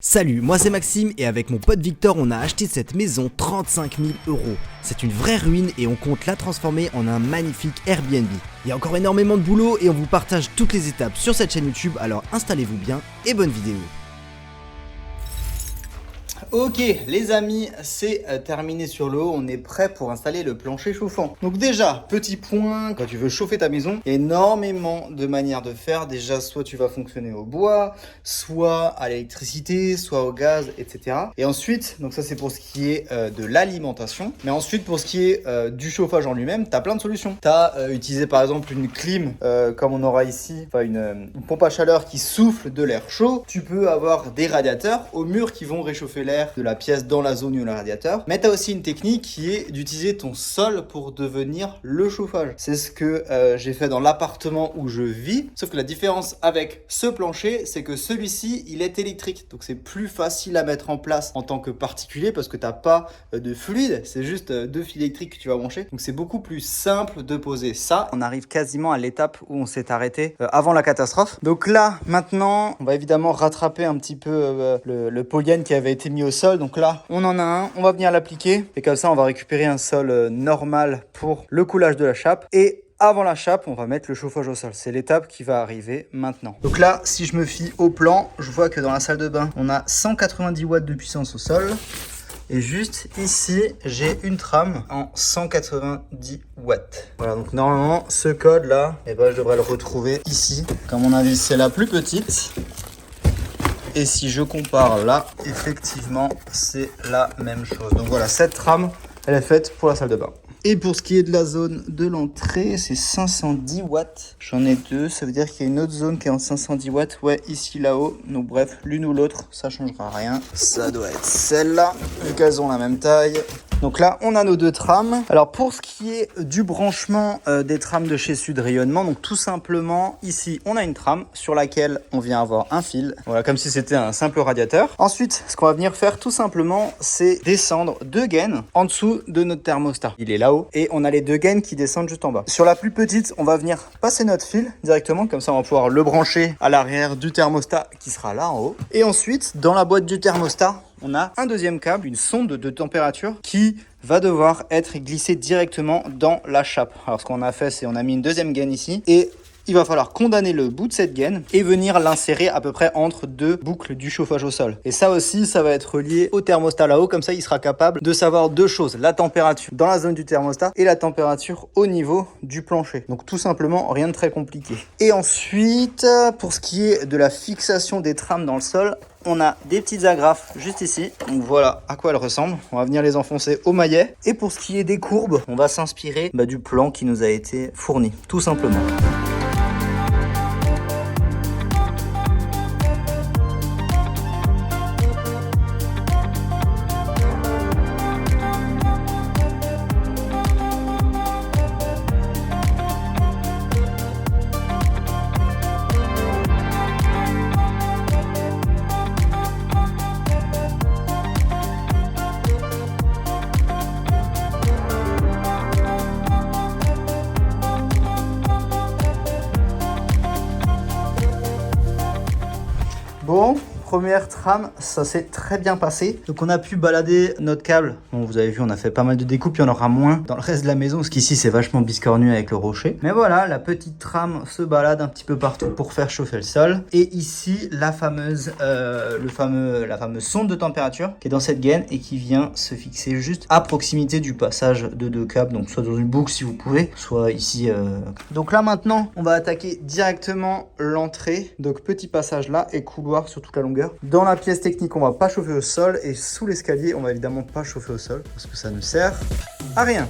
Salut, moi c'est Maxime et avec mon pote Victor on a acheté cette maison 35 000 €. C'est une vraie ruine et on compte la transformer en un magnifique Airbnb. Il y a encore énormément de boulot et on vous partage toutes les étapes sur cette chaîne YouTube, alors installez-vous bien et bonne vidéo. Ok les amis, c'est terminé sur le haut, on est prêt pour installer le plancher chauffant. Donc déjà, petit point, quand tu veux chauffer ta maison, il y a énormément de manières de faire. Déjà, soit tu vas fonctionner au bois, soit à l'électricité, soit au gaz, etc. Et ensuite, donc ça c'est pour ce qui est de l'alimentation. Mais ensuite, pour ce qui est du chauffage en lui-même, tu as plein de solutions. Tu as utilisé par exemple une clim, comme on aura ici, enfin une pompe à chaleur qui souffle de l'air chaud. Tu peux avoir des radiateurs au mur qui vont réchauffer l'air de la pièce dans la zone où il y a le radiateur. Mais tu as aussi une technique qui est d'utiliser ton sol pour devenir le chauffage. C'est ce que j'ai fait dans l'appartement où je vis. Sauf que la différence avec ce plancher, c'est que celui-ci, il est électrique. Donc c'est plus facile à mettre en place en tant que particulier parce que tu n'as pas de fluide. C'est juste deux fils électriques que tu vas brancher. Donc c'est beaucoup plus simple de poser ça. On arrive quasiment à l'étape où on s'est arrêté avant la catastrophe. Donc là, maintenant, on va évidemment rattraper un petit peu le polyen qui avait été mis au sol. Donc là, on en a un, on va venir l'appliquer et comme ça, on va récupérer un sol normal pour le coulage de la chape. Et avant la chape, on va mettre le chauffage au sol. C'est l'étape qui va arriver maintenant. Donc là, si je me fie au plan, je vois que dans la salle de bain, on a 190 watts de puissance au sol. Et juste ici, j'ai une trame en 190 watts. Voilà, donc normalement, ce code là, eh ben, je devrais le retrouver ici. Comme mon avis, c'est la plus petite. Et si je compare là, effectivement, c'est la même chose. Donc voilà, cette trame, elle est faite pour la salle de bain. Et pour ce qui est de la zone de l'entrée, c'est 510 watts. J'en ai deux, ça veut dire qu'il y a une autre zone qui est en 510 watts. Ouais, ici, là-haut. Donc bref, l'une ou l'autre, ça changera rien. Ça doit être celle-là, vu qu'elles ont la même taille. Donc là, on a nos deux trames. Alors pour ce qui est du branchement des trames de chez Sud Rayonnement, donc tout simplement, ici, on a une trame sur laquelle on vient avoir un fil. Voilà, comme si c'était un simple radiateur. Ensuite, ce qu'on va venir faire tout simplement, c'est descendre deux gaines en dessous de notre thermostat. Il est là-haut et on a les deux gaines qui descendent juste en bas. Sur la plus petite, on va venir passer notre fil directement, comme ça on va pouvoir le brancher à l'arrière du thermostat qui sera là en haut. Et ensuite, dans la boîte du thermostat, on a un deuxième câble, une sonde de température qui va devoir être glissée directement dans la chape. Alors ce qu'on a fait, c'est on a mis une deuxième gaine ici et il va falloir condamner le bout de cette gaine et venir l'insérer à peu près entre deux boucles du chauffage au sol. Et ça aussi, ça va être relié au thermostat là-haut. Comme ça, il sera capable de savoir deux choses. La température dans la zone du thermostat et la température au niveau du plancher. Donc tout simplement, rien de très compliqué. Et ensuite, pour ce qui est de la fixation des trames dans le sol, on a des petites agrafes juste ici. Donc voilà à quoi elles ressemblent. On va venir les enfoncer au maillet. Et pour ce qui est des courbes, on va s'inspirer du plan qui nous a été fourni. Tout simplement. Bon, première trame, ça s'est très bien passé. Donc on a pu balader notre câble. Bon, vous avez vu, on a fait pas mal de découpes, il y en aura moins dans le reste de la maison, parce qu'ici c'est vachement biscornu avec le rocher. Mais voilà, la petite trame se balade un petit peu partout pour faire chauffer le sol. Et ici, la fameuse sonde de température qui est dans cette gaine et qui vient se fixer juste à proximité du passage de deux câbles. Donc soit dans une boucle si vous pouvez, soit ici. Donc là maintenant, on va attaquer directement l'entrée. Donc petit passage là et couloir sur toute la longueur. Dans la pièce technique, on va pas chauffer au sol et sous l'escalier, on va évidemment pas chauffer au sol parce que ça ne sert à rien.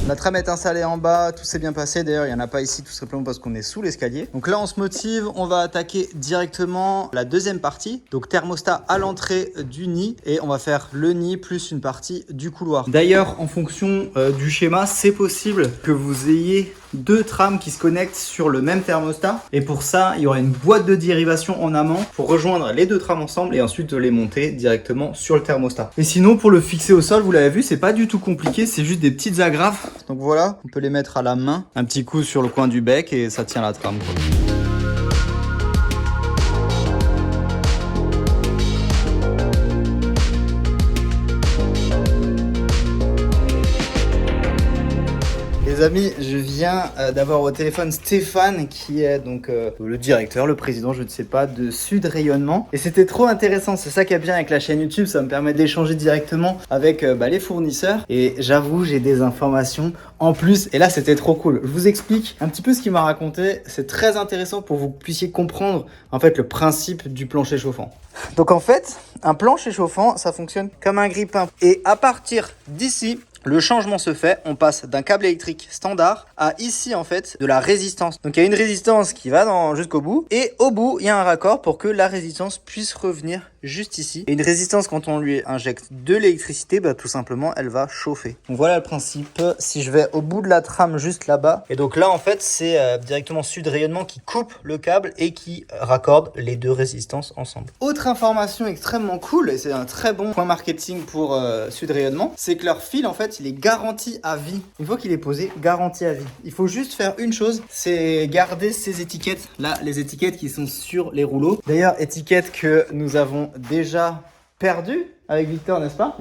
La trame est installée en bas, tout s'est bien passé. D'ailleurs, il n'y en a pas ici tout simplement parce qu'on est sous l'escalier. Donc là, on se motive, on va attaquer directement la deuxième partie. Donc thermostat à l'entrée du nid et on va faire le nid plus une partie du couloir. D'ailleurs, en fonction du schéma, c'est possible que vous ayez deux trames qui se connectent sur le même thermostat. Et pour ça, il y aura une boîte de dérivation en amont pour rejoindre les deux trames ensemble et ensuite les monter directement sur le thermostat. Et sinon, pour le fixer au sol, vous l'avez vu, c'est pas du tout compliqué, c'est juste des petites agrafes. Donc voilà, on peut les mettre à la main, un petit coup sur le coin du bec et ça tient la trame, quoi. Les amis, je viens d'avoir au téléphone Stéphane qui est donc le directeur, le président, je ne sais pas, de Sud Rayonnement. Et c'était trop intéressant, c'est ça qui est bien avec la chaîne YouTube, ça me permet d'échanger directement avec les fournisseurs. Et j'avoue, j'ai des informations en plus et là c'était trop cool. Je vous explique un petit peu ce qu'il m'a raconté, c'est très intéressant pour que vous puissiez comprendre en fait le principe du plancher chauffant. Donc en fait, un plancher chauffant, ça fonctionne comme un grille-pain. Et à partir d'ici, le changement se fait, on passe d'un câble électrique standard à ici en fait de la résistance. Donc il y a une résistance qui va jusqu'au bout et au bout il y a un raccord pour que la résistance puisse revenir juste ici. Et une résistance quand on lui injecte de l'électricité, bah, tout simplement elle va chauffer. Donc voilà le principe. Si je vais au bout de la trame juste là-bas, et donc là en fait c'est directement Sud Rayonnement qui coupe le câble et qui raccorde les deux résistances ensemble. Autre information extrêmement cool, et c'est un très bon point marketing pour Sud Rayonnement, c'est que leur fil en fait il est garanti à vie. Une fois qu'il est posé, garanti à vie. Il faut juste faire une chose, c'est garder ces étiquettes. Là, les étiquettes qui sont sur les rouleaux. D'ailleurs, étiquettes que nous avons déjà perdues avec Victor, n'est-ce pas ?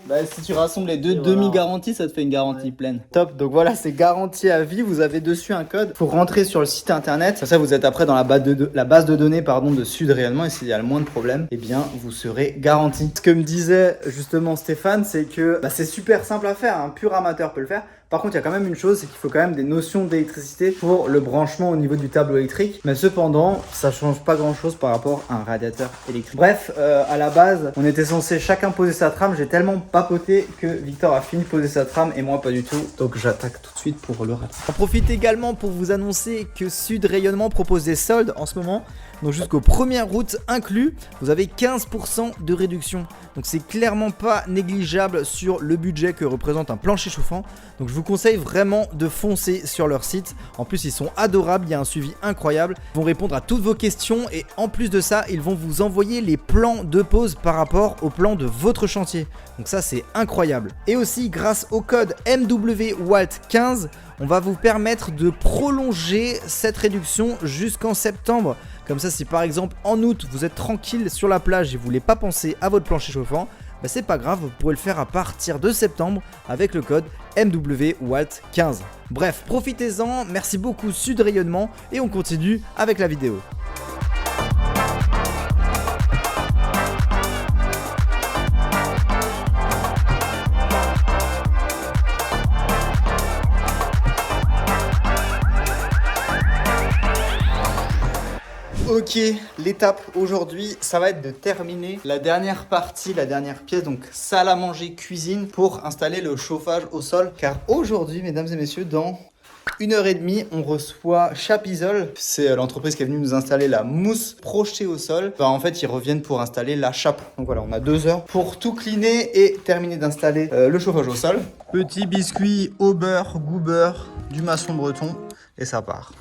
Bah, si tu rassembles les deux demi-garanties, ça te fait une garantie pleine. Top, donc voilà, c'est garantie à vie. Vous avez dessus un code. Faut rentrer sur le site internet. Ça, vous êtes après dans la base de données de Sud Rayonnement. Et s'il y a le moins de problèmes, eh bien, vous serez garanti. Ce que me disait justement Stéphane, c'est que c'est super simple à faire. Un pur amateur peut le faire. Par contre, il y a quand même une chose, c'est qu'il faut quand même des notions d'électricité pour le branchement au niveau du tableau électrique. Mais cependant, ça change pas grand-chose par rapport à un radiateur électrique. Bref, à la base, on était censé chacun poser sa trame. J'ai tellement papoté que Victor a fini de poser sa trame et moi pas du tout. Donc j'attaque tout de suite pour le rater. J'en profite également pour vous annoncer que Sud Rayonnement propose des soldes en ce moment. Donc jusqu'au 1er août inclus, vous avez 15% de réduction. Donc c'est clairement pas négligeable sur le budget que représente un plancher chauffant. Donc je vous conseille vraiment de foncer sur leur site. En plus ils sont adorables, il y a un suivi incroyable. Ils vont répondre à toutes vos questions et en plus de ça, ils vont vous envoyer les plans de pause par rapport au plan de votre chantier. Donc ça c'est incroyable. Et aussi grâce au code MWWALT15, on va vous permettre de prolonger cette réduction jusqu'en septembre. Comme ça, si par exemple en août vous êtes tranquille sur la plage et vous voulez pas penser à votre plancher chauffant, c'est pas grave, vous pourrez le faire à partir de septembre avec le code MWWALT15. Bref, profitez-en, merci beaucoup Sud Rayonnement et on continue avec la vidéo. Ok, l'étape aujourd'hui, ça va être de terminer la dernière partie, la dernière pièce, donc salle à manger, cuisine, pour installer le chauffage au sol. Car aujourd'hui, mesdames et messieurs, dans 1h30, on reçoit Chapisol. C'est l'entreprise qui est venue nous installer la mousse projetée au sol. En fait, ils reviennent pour installer la chape. Donc voilà, on a 2 heures pour tout cleaner et terminer d'installer le chauffage au sol. Petit biscuit au beurre, goût beurre, du maçon breton et ça part.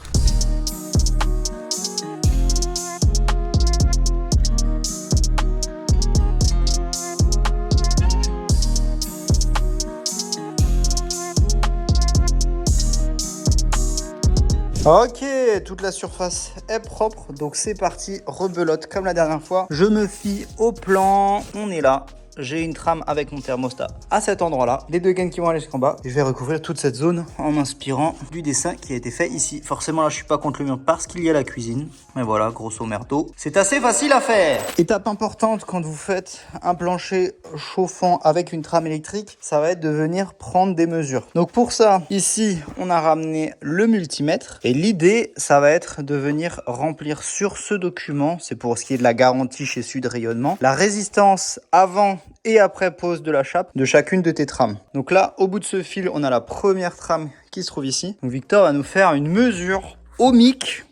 Ok, toute la surface est propre, donc c'est parti, rebelote comme la dernière fois. Je me fie au plan, on est là. J'ai une trame avec mon thermostat à cet endroit-là. Les deux gaines qui vont aller jusqu'en bas. Je vais recouvrir toute cette zone en m'inspirant du dessin qui a été fait ici. Forcément, là, je suis pas contre le mur parce qu'il y a la cuisine. Mais voilà, grosso merdo, c'est assez facile à faire. Étape importante quand vous faites un plancher chauffant avec une trame électrique, ça va être de venir prendre des mesures. Donc pour ça, ici, on a ramené le multimètre. Et l'idée, ça va être de venir remplir sur ce document, c'est pour ce qui est de la garantie chez Sud Rayonnement, la résistance avant et après pose de la chape de chacune de tes trames. Donc là, au bout de ce fil, on a la première trame qui se trouve ici. Donc Victor va nous faire une mesure ohmique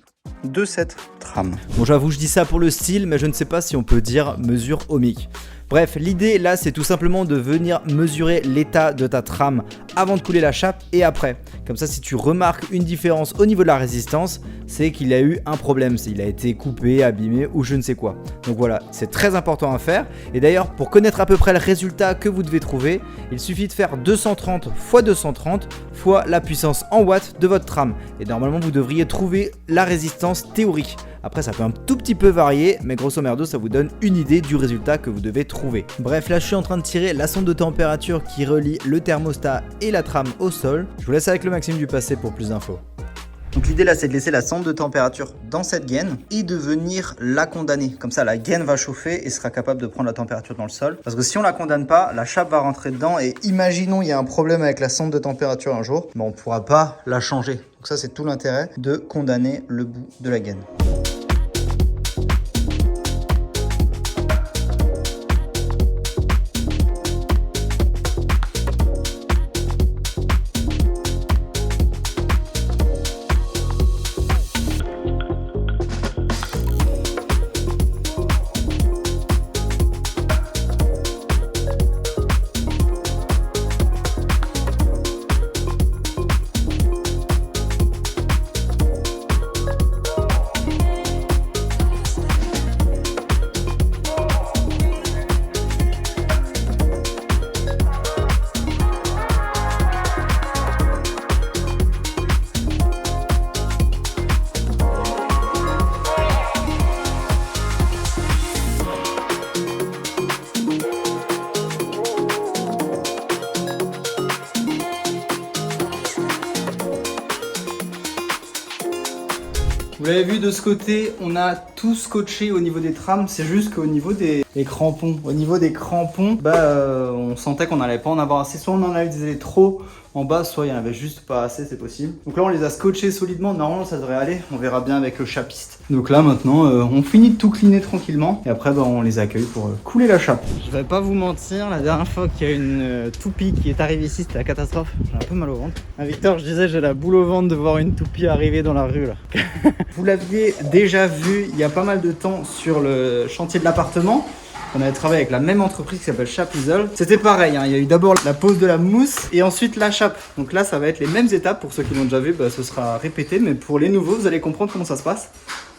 de cette trame. Bon, j'avoue, je dis ça pour le style, mais je ne sais pas si on peut dire mesure ohmique. Bref, l'idée là, c'est tout simplement de venir mesurer l'état de ta trame avant de couler la chape et après. Comme ça, si tu remarques une différence au niveau de la résistance, c'est qu'il a eu un problème, il a été coupé, abîmé ou je ne sais quoi. Donc voilà, c'est très important à faire. Et d'ailleurs, pour connaître à peu près le résultat que vous devez trouver, il suffit de faire 230 x 230 fois la puissance en watts de votre trame. Et normalement, vous devriez trouver la résistance théorique. Après, ça peut un tout petit peu varier, mais grosso merdo, ça vous donne une idée du résultat que vous devez trouver. Bref, là, je suis en train de tirer la sonde de température qui relie le thermostat et la trame au sol. Je vous laisse avec le Maxime du passé pour plus d'infos. Donc l'idée là, c'est de laisser la sonde de température dans cette gaine et de venir la condamner. Comme ça, la gaine va chauffer et sera capable de prendre la température dans le sol. Parce que si on la condamne pas, la chape va rentrer dedans et imaginons il y a un problème avec la sonde de température un jour, on ne pourra pas la changer. Donc ça, c'est tout l'intérêt de condamner le bout de la gaine. Vous l'avez vu de ce côté, on a tout scotché au niveau des trames, c'est juste qu'au niveau des crampons. Au niveau des crampons, on sentait qu'on n'allait pas en avoir assez. Soit on en avait trop en bas, soit il n'y en avait juste pas assez, c'est possible. Donc là on les a scotchés solidement, normalement ça devrait aller, on verra bien avec le chapiste. Donc là maintenant on finit de tout cleaner tranquillement et après on les accueille pour couler la chape. Je vais pas vous mentir, la dernière fois qu'il y a une toupie qui est arrivée ici, c'était la catastrophe. J'ai un peu mal au ventre. À Victor je disais j'ai la boule au ventre de voir une toupie arriver dans la rue là. Vous l'aviez déjà vu il y a pas mal de temps sur le chantier de l'appartement. On avait travaillé avec la même entreprise qui s'appelle Chape Isole. C'était pareil, hein. Il y a eu d'abord la pose de la mousse et ensuite la chape. Donc là, ça va être les mêmes étapes. Pour ceux qui l'ont déjà vu, ce sera répété. Mais pour les nouveaux, vous allez comprendre comment ça se passe.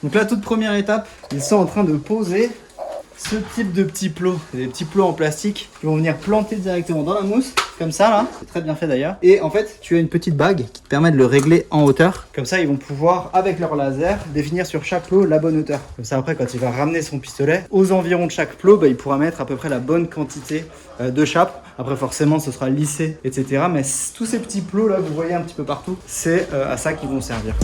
Donc là, toute première étape, ils sont en train de poser ce type de petits plots. C'est des petits plots en plastique qui vont venir planter directement dans la mousse. Comme ça, là. C'est très bien fait d'ailleurs. Et en fait, tu as une petite bague qui te permet de le régler en hauteur. Comme ça, ils vont pouvoir, avec leur laser, définir sur chaque plot la bonne hauteur. Comme ça, après, quand il va ramener son pistolet, aux environs de chaque plot, il pourra mettre à peu près la bonne quantité de chape. Après, forcément, ce sera lissé, etc. Mais tous ces petits plots là, vous voyez un petit peu partout, c'est à ça qu'ils vont servir.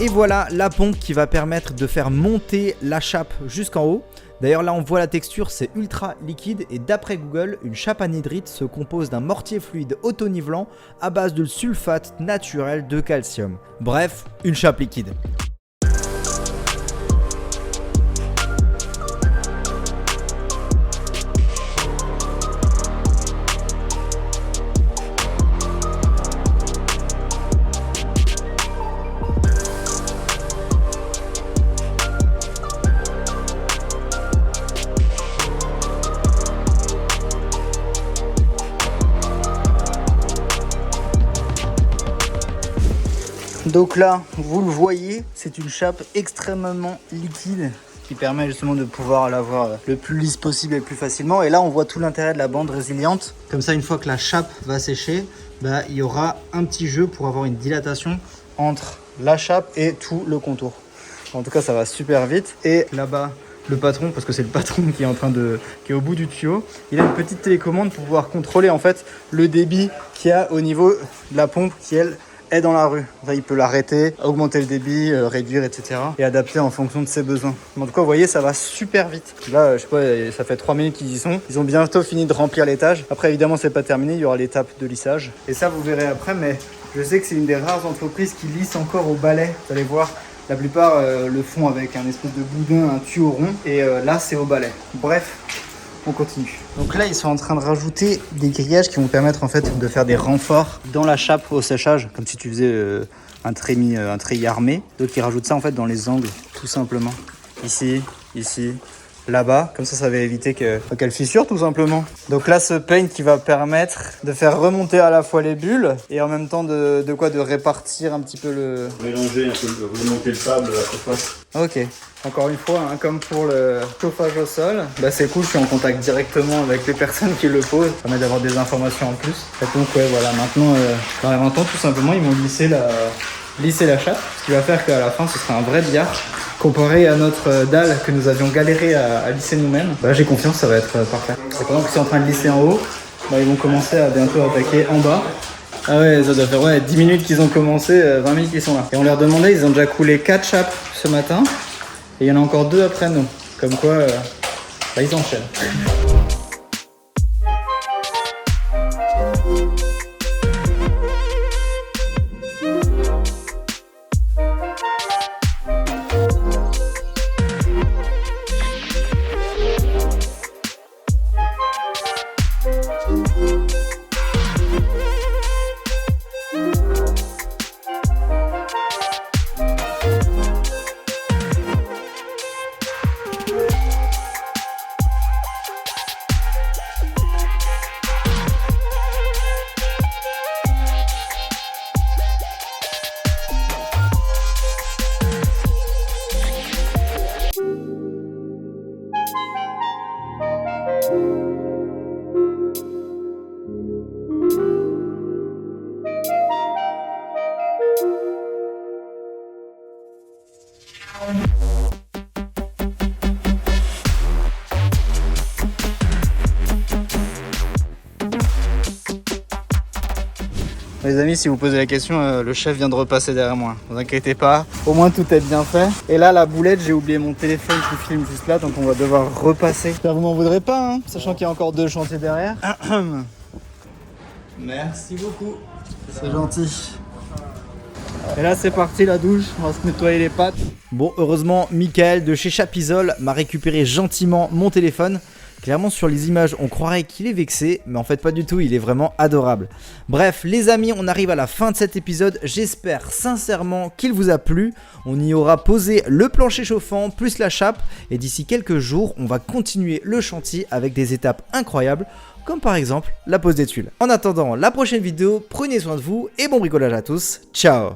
Et voilà la pompe qui va permettre de faire monter la chape jusqu'en haut. D'ailleurs là on voit la texture, c'est ultra liquide et d'après Google, une chape anhydrite se compose d'un mortier fluide auto-nivelant à base de sulfate naturel de calcium. Bref, une chape liquide. Donc là, vous le voyez, c'est une chape extrêmement liquide qui permet justement de pouvoir l'avoir le plus lisse possible et le plus facilement. Et là, on voit tout l'intérêt de la bande résiliente. Comme ça, une fois que la chape va sécher, il y aura un petit jeu pour avoir une dilatation entre la chape et tout le contour. En tout cas, ça va super vite. Et là-bas, le patron, parce que c'est le patron qui est au bout du tuyau, il a une petite télécommande pour pouvoir contrôler en fait le débit qu'il y a au niveau de la pompe qui, elle, est dans la rue. Là, il peut l'arrêter, augmenter le débit, réduire, etc. et adapter en fonction de ses besoins. Mais en tout cas, vous voyez, ça va super vite. Là, je sais pas, ça fait 3 minutes qu'ils y sont. Ils ont bientôt fini de remplir l'étage. Après, évidemment, c'est pas terminé. Il y aura l'étape de lissage. Et ça, vous verrez après. Mais je sais que c'est une des rares entreprises qui lisse encore au balai. Vous allez voir, la plupart le font avec un espèce de boudin, un tuyau rond. Et là, c'est au balai. Bref. On continue. Donc là, ils sont en train de rajouter des grillages qui vont permettre en fait de faire des renforts dans la chape au séchage, comme si tu faisais un treillis armé. Donc ils rajoutent ça en fait dans les angles, tout simplement. Ici, là-bas. Comme ça va éviter qu'elle fissure tout simplement. Donc là, ce paint qui va permettre de faire remonter à la fois les bulles et en même temps de répartir un petit peu le... Mélanger un peu, remonter le sable à la surface. Ok. Encore une fois, comme pour le chauffage au sol, c'est cool, je suis en contact directement avec les personnes qui le posent. Ça permet d'avoir des informations en plus. Et donc voilà, maintenant, tout simplement, ils vont lisser la chape. Ce qui va faire qu'à la fin, ce sera un vrai billard. Comparé à notre dalle que nous avions galéré à lisser nous-mêmes, j'ai confiance, ça va être parfait. Et pendant qu'ils sont en train de lisser en haut, ils vont commencer à bientôt attaquer en bas. Ah ouais, ça doit faire 10 minutes qu'ils ont commencé, 20 minutes qu'ils sont là. Et on leur demandait, ils ont déjà coulé 4 chapes ce matin. Et il y en a encore 2 après nous. Comme quoi, ils enchaînent. Les amis, si vous posez la question, le chef vient de repasser derrière moi. Ne vous inquiétez pas, au moins tout est bien fait. Et là, la boulette, j'ai oublié mon téléphone qui filme juste là, donc on va devoir repasser. J'espère que vous m'en voudrez pas, sachant qu'il y a encore 2 chantiers derrière. Merci beaucoup. C'est gentil. Et là, c'est parti la douche, on va se nettoyer les pattes. Bon, heureusement, Michael de chez Chapisol m'a récupéré gentiment mon téléphone. Clairement sur les images on croirait qu'il est vexé, mais en fait pas du tout, il est vraiment adorable. Bref les amis, on arrive à la fin de cet épisode, j'espère sincèrement qu'il vous a plu. On y aura posé le plancher chauffant plus la chape et d'ici quelques jours on va continuer le chantier avec des étapes incroyables comme par exemple la pose des tuiles. En attendant la prochaine vidéo, prenez soin de vous et bon bricolage à tous, ciao.